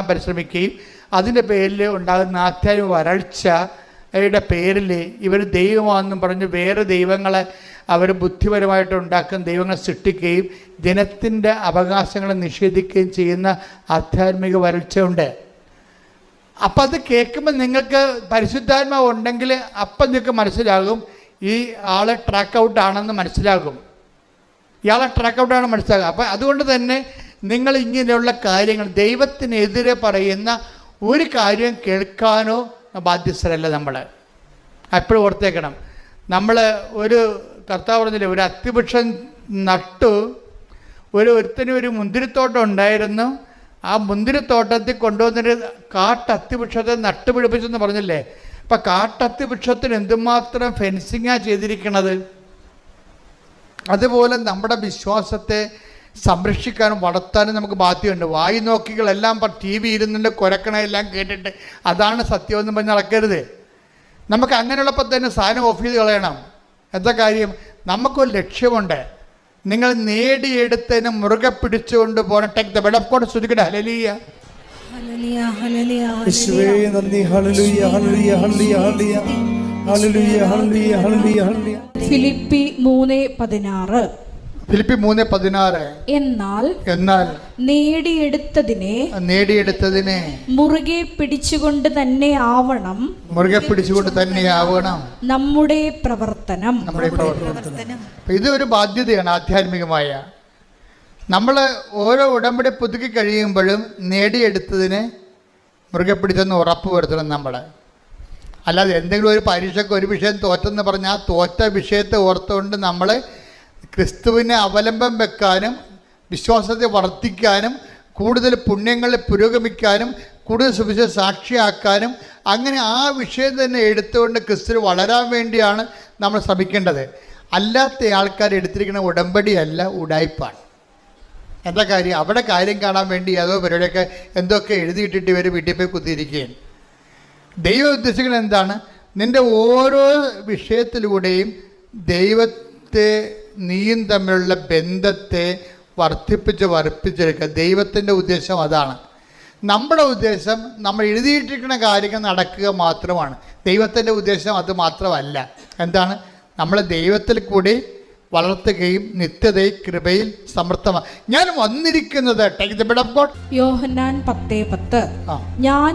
പരിശ്രമിക്കുകയും അതിൻ്റെ പേരിൽ ഉണ്ടാകുന്ന ആധ്യാത്മിക വരൾച്ചയുടെ പേരിൽ ഇവർ ദൈവമാണെന്നും പറഞ്ഞ് വേറെ ദൈവങ്ങളെ അവർ ബുദ്ധിപരമായിട്ട് ഉണ്ടാക്കുന്ന ദൈവങ്ങളെ സൃഷ്ടിക്കുകയും ജനത്തിൻ്റെ അവകാശങ്ങളെ നിഷേധിക്കുകയും ചെയ്യുന്ന ആധ്യാത്മിക വരൾച്ചയുണ്ട്. അപ്പം അത് കേൾക്കുമ്പോൾ നിങ്ങൾക്ക് പരിശുദ്ധാത്മാവ് ഉണ്ടെങ്കിൽ അപ്പം നിങ്ങൾക്ക് മനസ്സിലാകും ഈ ആൾ ട്രാക്ക് ഔട്ടാണെന്ന് മനസ്സിലാകും. ഇയാളെ ട്രാക്ക് ഔട്ടാണെന്ന് മനസ്സിലാകും. അപ്പം അതുകൊണ്ട് തന്നെ നിങ്ങൾ ഇങ്ങനെയുള്ള കാര്യങ്ങൾ ദൈവത്തിനെതിരെ പറയുന്ന ഒരു കാര്യം കേൾക്കാനോ ബാധ്യസ്ഥരല്ല നമ്മൾ. എപ്പോഴും ഓർത്തേക്കണം. നമ്മൾ ഒരു കർത്താവ് പറഞ്ഞില്ലേ, ഒരു അത്തിവൃക്ഷം നട്ടു, ഒരുത്തന് ഒരു മുന്തിരിത്തോട്ടം ഉണ്ടായിരുന്നു. ആ മുന്തിരിത്തോട്ടത്തിൽ കൊണ്ടുവന്നൊരു കാട്ടത്തിവൃക്ഷത്തെ നട്ടുപിടിപ്പിച്ചെന്ന് പറഞ്ഞില്ലേ. അപ്പം കാട്ടത്തിവൃക്ഷത്തിന് എന്തുമാത്രം ഫെൻസിങ്ങാണ് ചെയ്തിരിക്കണത്. അതുപോലെ നമ്മുടെ വിശ്വാസത്തെ സംരക്ഷിക്കാനും വളർത്താനും നമുക്ക് ബാധ്യതയുണ്ട്. വായി നോക്കികളെല്ലാം ടി വി ഇരുന്നുണ്ട് കുരക്കണമെല്ലാം കേട്ടിട്ട് അതാണ് സത്യമെന്ന് പറഞ്ഞ് നടക്കരുത്. നമുക്ക് അങ്ങനെയുള്ളപ്പോൾ തന്നെ സാധനം ഓഫ് ചെയ്ത് കളയണം. എന്താ കാര്യം? നമുക്കൊരു ലക്ഷ്യമുണ്ട്. നിങ്ങൾ നേടിയെടുത്തതിന് മുറുകെ പിടിച്ചുകൊണ്ട് പോകണം. Take the bed of God. ശ്രദ്ധിക്കട്ടെ. ഹല്ലേലൂയ, ഹല്ലേലൂയ, ഹല്ലേലൂയ, യേശുവേ നന്ദി. ഹല്ലേലൂയ, ഹല്ലേലൂയ, ഹല്ലേലൂയ, ഹല്ലേലൂയ, ഹല്ലേലൂയ, ഹല്ലേലൂയ, ഹല്ലേലൂയ. ഫിലിപ്പി 3:16. ഫിലിപ്പി 3:16. എന്നാൽ നേടിയെടുത്തതിനെ മുറുകെ പിടിച്ചുകൊണ്ട് തന്നെ ആവണം നമ്മുടെ പ്രവർത്തനം. ഇത് ഒരു ബാധ്യതയാണ് ആധ്യാത്മികമായ. നമ്മൾ ഓരോ ഉടമ്പടി പുതുക്കി കഴിയുമ്പോഴും നേടിയെടുത്തതിനെ മുറുകെ പിടിച്ചെന്ന് ഉറപ്പ് വരുത്തണം നമ്മൾ. അല്ലാതെ എന്തെങ്കിലും ഒരു പരീക്ഷയ്ക്ക് ഒരു വിഷയം തോറ്റെന്ന് പറഞ്ഞാൽ ആ തോറ്റ വിഷയത്തെ ഓർത്തുകൊണ്ട് നമ്മൾ ക്രിസ്തുവിനെ അവലംബം വെക്കാനും വിശ്വാസത്തെ വർദ്ധിക്കാനും കൂടുതൽ പുണ്യങ്ങളെ പുരോഗമിക്കാനും കൂടുതൽ സുവിശേഷ സാക്ഷിയാക്കാനും അങ്ങനെ ആ വിഷയം തന്നെ എടുത്തുകൊണ്ട് ക്രിസ്തു വളരാൻ വേണ്ടിയാണ് നമ്മൾ ശ്രമിക്കേണ്ടത്. അല്ലാത്ത ആൾക്കാർ എടുത്തിരിക്കുന്ന ഉടമ്പടിയല്ല, ഉടായ്പാണ്. എന്താ കാര്യം? അവിടെ കാര്യം കാണാൻ വേണ്ടി അതോ പരിപാടിയൊക്കെ എന്തൊക്കെ എഴുതിയിട്ടിട്ട് ഇവർ വീട്ടിൽ പോയി കുത്തിയിരിക്കുകയാണ്. ദൈവം ഉദ്ദേശിക്കുന്നത് എന്താണ്? നിൻ്റെ ഓരോ വിഷയത്തിലൂടെയും ദൈവത്തെ നീയും തമ്മിലുള്ള ബന്ധത്തെ വർദ്ധിപ്പിച്ചെടുക്കുക. ദൈവത്തിൻ്റെ ഉദ്ദേശം അതാണ്. നമ്മുടെ ഉദ്ദേശം നമ്മൾ എഴുതിയിട്ടിരിക്കുന്ന കാര്യങ്ങൾ നടക്കുക മാത്രമാണ്. ദൈവത്തിൻ്റെ ഉദ്ദേശം അത് മാത്രമല്ല. എന്താണ്? നമ്മളെ ദൈവത്തിൽ കൂടി വളർത്തുകയും നിത്യതയിൽ കൃപയിൽ സമൃദ്ധമാണ്. ഞാൻ വന്നിരിക്കുന്നത് യോഹന്നാൻ 10:10. ഞാൻ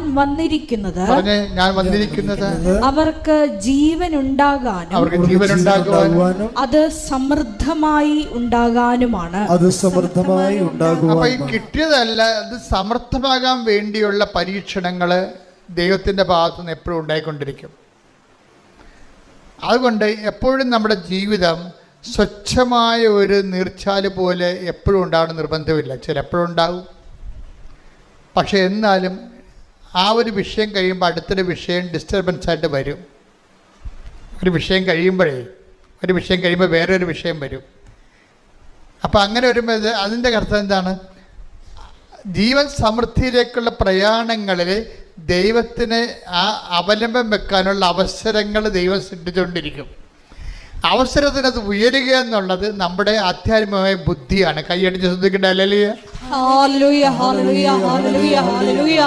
വന്നിരിക്കുന്നത് അവർക്ക് ജീവൻ ഉണ്ടാകാനും അത് സമൃദ്ധമായി ഉണ്ടാകാനുമാണ്. അപ്പൊ ഈ കിട്ടിയതല്ല, അത് സമൃദ്ധമാകാൻ വേണ്ടിയുള്ള പരീക്ഷണങ്ങൾ ദൈവത്തിൻ്റെ ഭാഗത്തുനിന്ന് എപ്പോഴും ഉണ്ടായിക്കൊണ്ടിരിക്കും. അതുകൊണ്ട് എപ്പോഴും നമ്മുടെ ജീവിതം സ്വച്ഛമായ ഒരു നീർച്ചാല് പോലെ എപ്പോഴും ഉണ്ടാവണം നിർബന്ധമില്ല. ചിലപ്പോഴും ഉണ്ടാവും. പക്ഷെ എന്നാലും ആ ഒരു വിഷയം കഴിയുമ്പോൾ അടുത്തൊരു വിഷയം ഡിസ്റ്റർബൻസ് ആയിട്ട് വരും. ഒരു വിഷയം കഴിയുമ്പോൾ വേറൊരു വിഷയം വരും. അപ്പോൾ അങ്ങനെ വരുമ്പോൾ അതിൻ്റെ അർത്ഥം എന്താണ്? ജീവൻ സമൃദ്ധിയിലേക്കുള്ള പ്രയാണങ്ങളിൽ ദൈവത്തിന് ആ അവലംബം വെക്കാനുള്ള അവസരങ്ങൾ ദൈവം സൃഷ്ടിച്ചുകൊണ്ടിരിക്കും. അവസരത്തിനത് ഉയരുക എന്നുള്ളത് നമ്മുടെ ആധ്യാത്മികമായ ബുദ്ധിയാണ്. കൈയടിച്ച് ശ്രദ്ധിക്കേണ്ട. ഹല്ലേലൂയ, ഹല്ലേലൂയ, ഹല്ലേലൂയ, ഹല്ലേലൂയ, ഹല്ലേലൂയ.